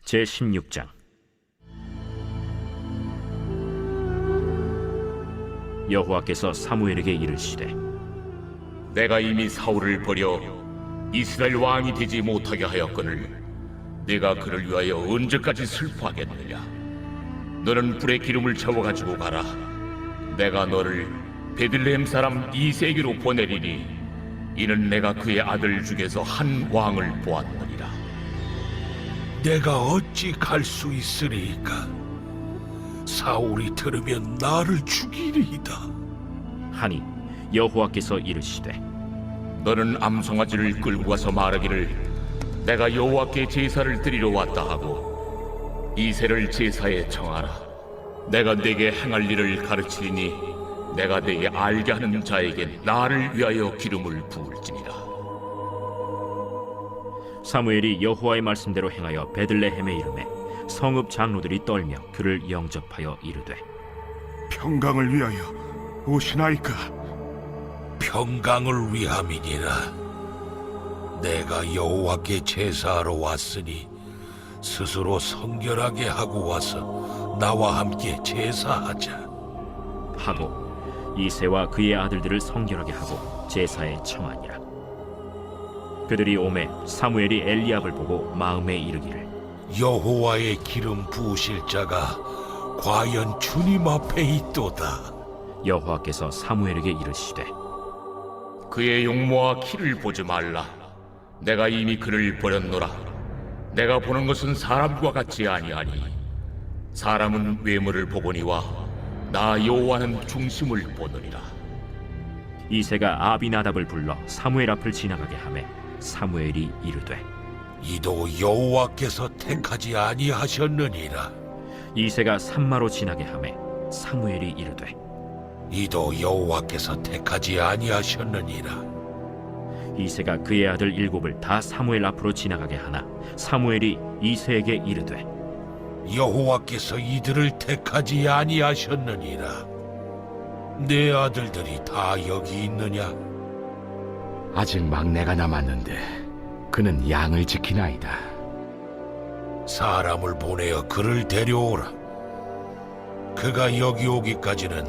제16장. 여호와께서 사무엘에게 이르시되, 내가 이미 사울을 버려 이스라엘 왕이 되지 못하게 하였거늘 내가 그를 위하여 언제까지 슬퍼하겠느냐. 너는 불에 기름을 채워 가지고 가라. 내가 너를 베들레헴 사람 이새에게로 보내리니 이는 내가 그의 아들 중에서 한 왕을 보았느니라. 내가 어찌 갈 수 있으리이까? 사울이 들으면 나를 죽이리이다. 하니 여호와께서 이르시되, 너는 암송아지를 끌고 가서 말하기를 내가 여호와께 제사를 드리러 왔다 하고 이새를 제사에 청하라. 내가 네게 행할 일을 가르치리니 내가 네게 알게 하는 자에게 나를 위하여 기름을 부을지니라. 사무엘이 여호와의 말씀대로 행하여 베들레헴에 이르매 성읍 장로들이 떨며 그를 영접하여 이르되, 평강을 위하여 오시나이까? 평강을 위함이니라. 내가 여호와께 제사하러 왔으니 스스로 성결하게 하고 와서 나와 함께 제사하자. 하고 이새와 그의 아들들을 성결하게 하고 제사에 청하니라. 그들이 오매 사무엘이 엘리압을 보고 마음에 이르기를, 여호와의 기름 부으실 자가 과연 주님 앞에 있도다. 여호와께서 사무엘에게 이르시되, 그의 용모와 키를 보지 말라. 내가 이미 그를 버렸노라. 내가 보는 것은 사람과 같지 아니하니 사람은 외모를 보거니와 나 여호와는 중심을 보느니라. 이새가 아비나답을 불러 사무엘 앞을 지나가게 하매 사무엘이 이르되, 이도 여호와께서 택하지 아니하셨느니라. 이새가 산마로 지나게 하매 사무엘이 이르되, 이도 여호와께서 택하지 아니하셨느니라. 이새가 그의 아들 7을 다 사무엘 앞으로 지나가게 하나 사무엘이 이새에게 이르되, 여호와께서 이들을 택하지 아니하셨느니라. 내 아들들이 다 여기 있느냐? 아직 막내가 남았는데 그는 양을 지키나이다. 사람을 보내어 그를 데려오라. 그가 여기 오기까지는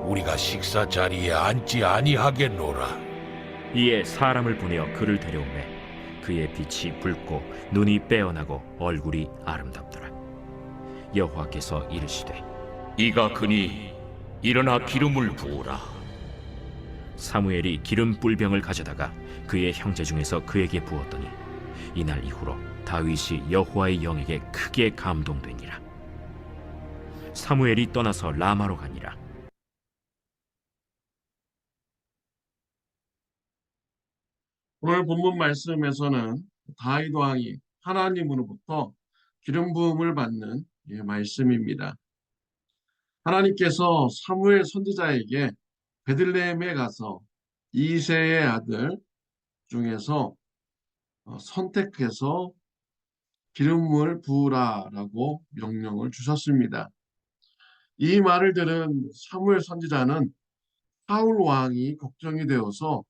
우리가 식사 자리에 앉지 아니하겠노라. 이에 사람을 보내어 그를 데려오매 그의 빛이 붉고 눈이 빼어나고 얼굴이 아름답더라. 여호와께서 이르시되, 이가 그니 일어나 기름을 부으라. 사무엘이 기름 뿔병을 가져다가 그의 형제 중에서 그에게 부었더니 이날 이후로 다윗이 여호와의 영에게 크게 감동되니라. 사무엘이 떠나서 라마로 가니라. 오늘 본문 말씀에서는 다윗 왕이 하나님으로부터 기름 부음을 받는 말씀입니다. 하나님께서 사무엘 선지자에게 베들레헴에 가서 이새의 아들 중에서 선택해서 기름을 부으라라고 명령을 주셨습니다. 이 말을 들은 사무엘 선지자는 사울 왕이 걱정이 되어서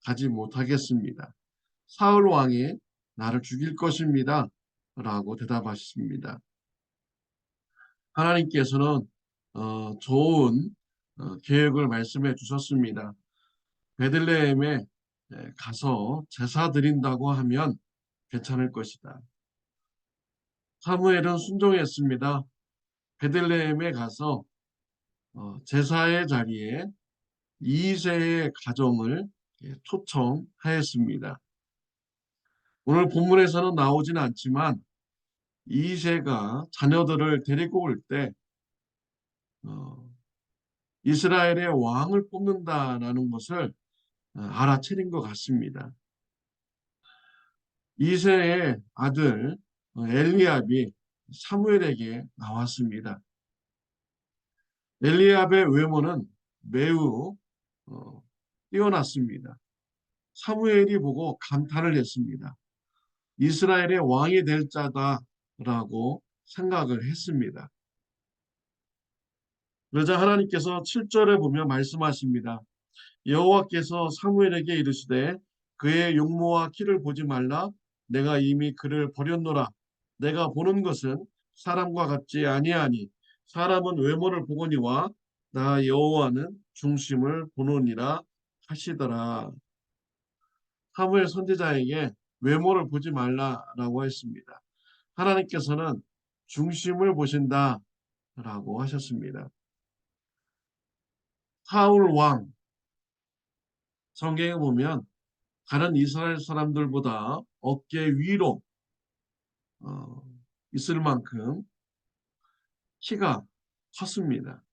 가지 못하겠습니다. 사울 왕이 나를 죽일 것입니다. 라고 대답하셨습니다. 하나님께서는 좋은 계획을 말씀해 주셨습니다. 베들레헴에 가서 제사 드린다고 하면 괜찮을 것이다. 사무엘은 순종했습니다. 베들레헴에 가서 제사의 자리에 이새의 가정을 초청하였습니다. 오늘 본문에서는 나오지는 않지만 이새가 자녀들을 데리고 올 때 이스라엘의 왕을 뽑는다라는 것을 알아차린 것 같습니다. 이새의 아들 엘리압이 사무엘에게 나왔습니다. 엘리압의 외모는 매우 뛰어났습니다. 사무엘이 보고 감탄을 했습니다. 이스라엘의 왕이 될 자다라고 생각을 했습니다. 그러자 하나님께서 7절에 보면 말씀하십니다. 여호와께서 사무엘에게 이르시되 그의 용모와 키를 보지 말라. 내가 이미 그를 버렸노라. 내가 보는 것은 사람과 같지 아니하니 사람은 외모를 보거니와 나 여호와는 중심을 보노니라 하시더라. 사무엘 선지자에게 외모를 보지 말라라고 했습니다. 하나님께서는 중심을 보신다라고 하셨습니다. 사울 왕, 성경에 보면 다른 이스라엘 사람들보다 어깨 위로 있을 만큼 키가 컸습니다.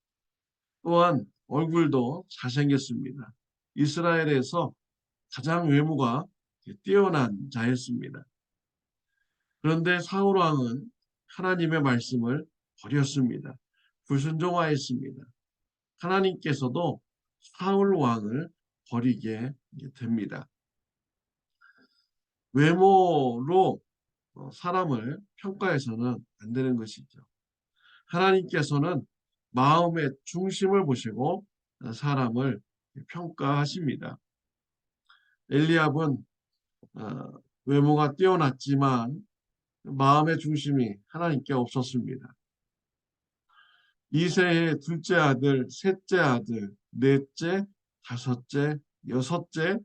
또한 얼굴도 잘생겼습니다. 이스라엘에서 가장 외모가 뛰어난 자였습니다. 그런데 사울 왕은 하나님의 말씀을 버렸습니다. 불순종하였습니다. 하나님께서도 사울 왕을 버리게 됩니다. 외모로 사람을 평가해서는 안 되는 것이죠. 하나님께서는 마음의 중심을 보시고 사람을 평가하십니다. 엘리압은 외모가 뛰어났지만 마음의 중심이 하나님께 없었습니다. 이새의 둘째 아들, 셋째 아들, 넷째, 다섯째, 여섯째,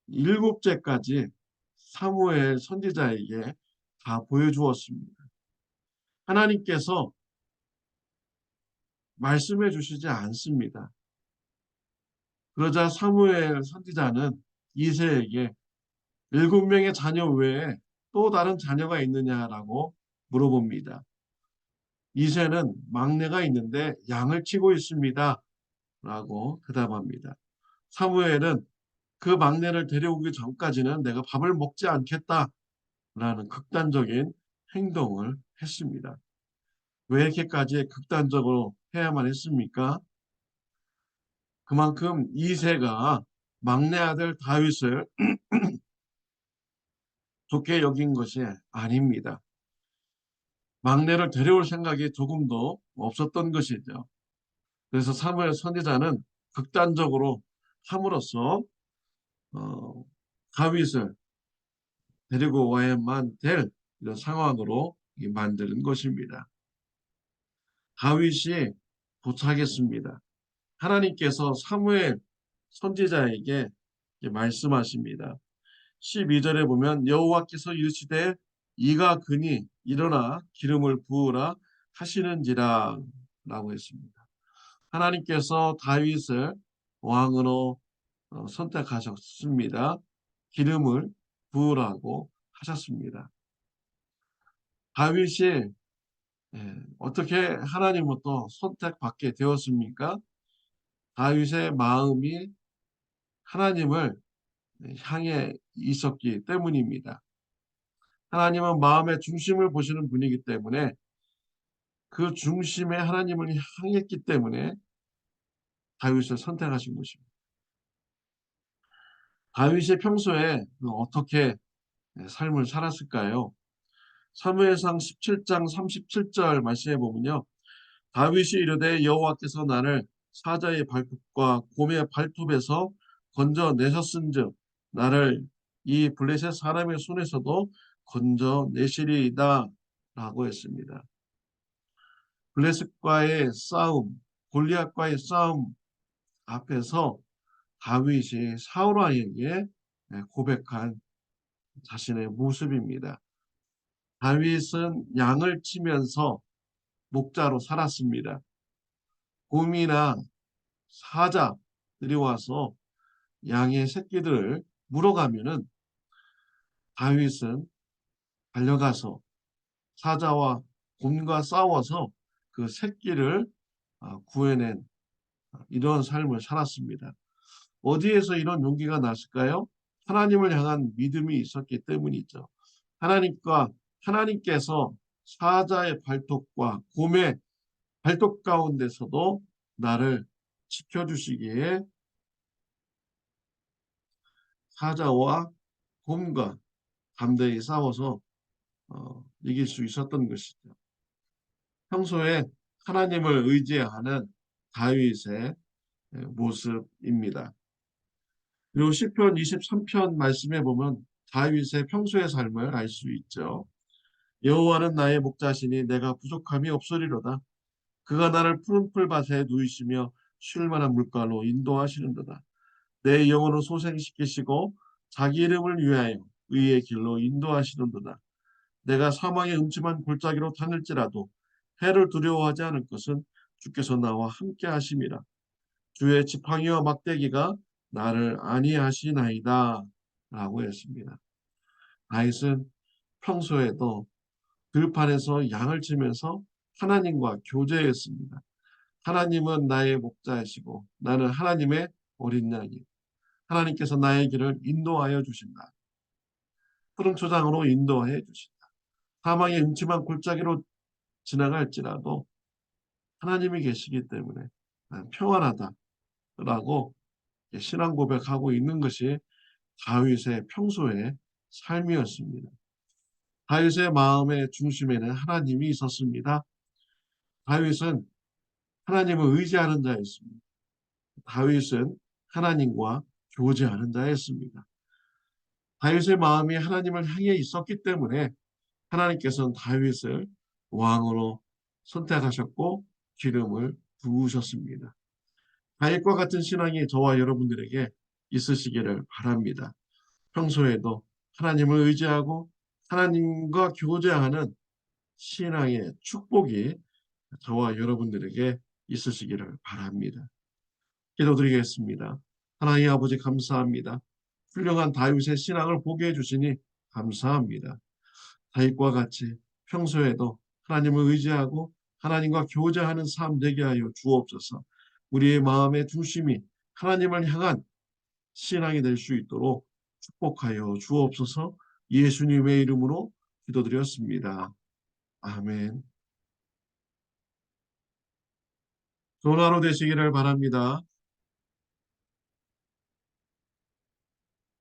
일곱째까지 사무엘 선지자에게 다 보여주었습니다. 하나님께서 말씀해 주시지 않습니다. 그러자 사무엘 선지자는 이새에게 7명의 자녀 외에 또 다른 자녀가 있느냐라고 물어봅니다. 이새는 막내가 있는데 양을 치고 있습니다. 라고 대답합니다. 사무엘은 그 막내를 데려오기 전까지는 내가 밥을 먹지 않겠다. 라는 극단적인 행동을 했습니다. 왜 이렇게까지 극단적으로 해야만 했습니까? 그만큼 이새가 막내 아들 다윗을 좋게 여긴 것이 아닙니다. 막내를 데려올 생각이 조금도 없었던 것이죠. 그래서 사무엘 선지자는 극단적으로 함으로써 다윗을 데리고 와야만 될 이런 상황으로 만드는 것입니다. 다윗이 도착했습니다. 하나님께서 사무엘 선지자에게 말씀하십니다. 12절에 보면 여호와께서 이르시되 이가 그니 일어나 기름을 부으라 하시는지라 라고 했습니다. 하나님께서 다윗을 왕으로 선택하셨습니다. 기름을 부으라고 하셨습니다. 다윗이 어떻게 하나님으로부터 선택받게 되었습니까? 다윗의 마음이 하나님을 향해 있었기 때문입니다. 하나님은 마음의 중심을 보시는 분이기 때문에 그 중심에 하나님을 향했기 때문에 다윗을 선택하신 것입니다. 다윗이 평소에 어떻게 삶을 살았을까요? 사무엘상 17장 37절 말씀해 보면요. 다윗이 이르되 여호와께서 나를 사자의 발톱과 곰의 발톱에서 건져내셨은즉 나를 이 블레셋 사람의 손에서도 건져내시리이다 라고 했습니다. 블레셋과의 싸움, 골리앗과의 싸움 앞에서 다윗이 사울 왕에게 고백한 자신의 모습입니다. 다윗은 양을 치면서 목자로 살았습니다. 곰이나 사자들이 와서 양의 새끼들을 물어가면은 다윗은 달려가서 사자와 곰과 싸워서 그 새끼를 구해낸 이런 삶을 살았습니다. 어디에서 이런 용기가 났을까요? 하나님을 향한 믿음이 있었기 때문이죠. 하나님께서 사자의 발톱과 곰의 발톱 가운데서도 나를 지켜주시기에 사자와 곰과 담대히 싸워서 이길 수 있었던 것이죠. 평소에 하나님을 의지하는 다윗의 모습입니다. 그리고 시편 23편 말씀에 보면 다윗의 평소의 삶을 알 수 있죠. 여호와는 나의 목자시니 내가 부족함이 없으리로다. 그가 나를 푸른 풀밭에 누이시며 쉴 만한 물가로 인도하시는도다. 내 영혼을 소생시키시고 자기 이름을 위하여 의의 길로 인도하시는도다. 내가 사망의 음침한 골짜기로 다닐지라도 해를 두려워하지 않을 것은 주께서 나와 함께 하심이라. 주의 지팡이와 막대기가 나를 안위하시나이다. 라고 했습니다. 다윗은 평소에도 들판에서 양을 치면서 하나님과 교제했습니다. 하나님은 나의 목자이시고 나는 하나님의 어린 양이. 하나님께서 나의 길을 인도하여 주신다. 푸른 초장으로 인도해 주신다. 사망의 음침한 골짜기로 지나갈지라도 하나님이 계시기 때문에 난 평안하다라고 신앙 고백하고 있는 것이 다윗의 평소의 삶이었습니다. 다윗의 마음의 중심에는 하나님이 있었습니다. 다윗은 하나님을 의지하는 자였습니다. 다윗은 하나님과 교제하는 자였습니다. 다윗의 마음이 하나님을 향해 있었기 때문에 하나님께서는 다윗을 왕으로 선택하셨고 기름을 부으셨습니다. 다윗과 같은 신앙이 저와 여러분들에게 있으시기를 바랍니다. 평소에도 하나님을 의지하고 하나님과 교제하는 신앙의 축복이 저와 여러분들에게 있으시기를 바랍니다. 기도드리겠습니다. 하나님 아버지 감사합니다. 훌륭한 다윗의 신앙을 보게 해주시니 감사합니다. 다윗과 같이 평소에도 하나님을 의지하고 하나님과 교제하는 삶 되게 하여 주옵소서. 우리의 마음의 중심이 하나님을 향한 신앙이 될 수 있도록 축복하여 주옵소서. 예수님의 이름으로 기도드렸습니다. 아멘. 좋은 하루 되시기를 바랍니다.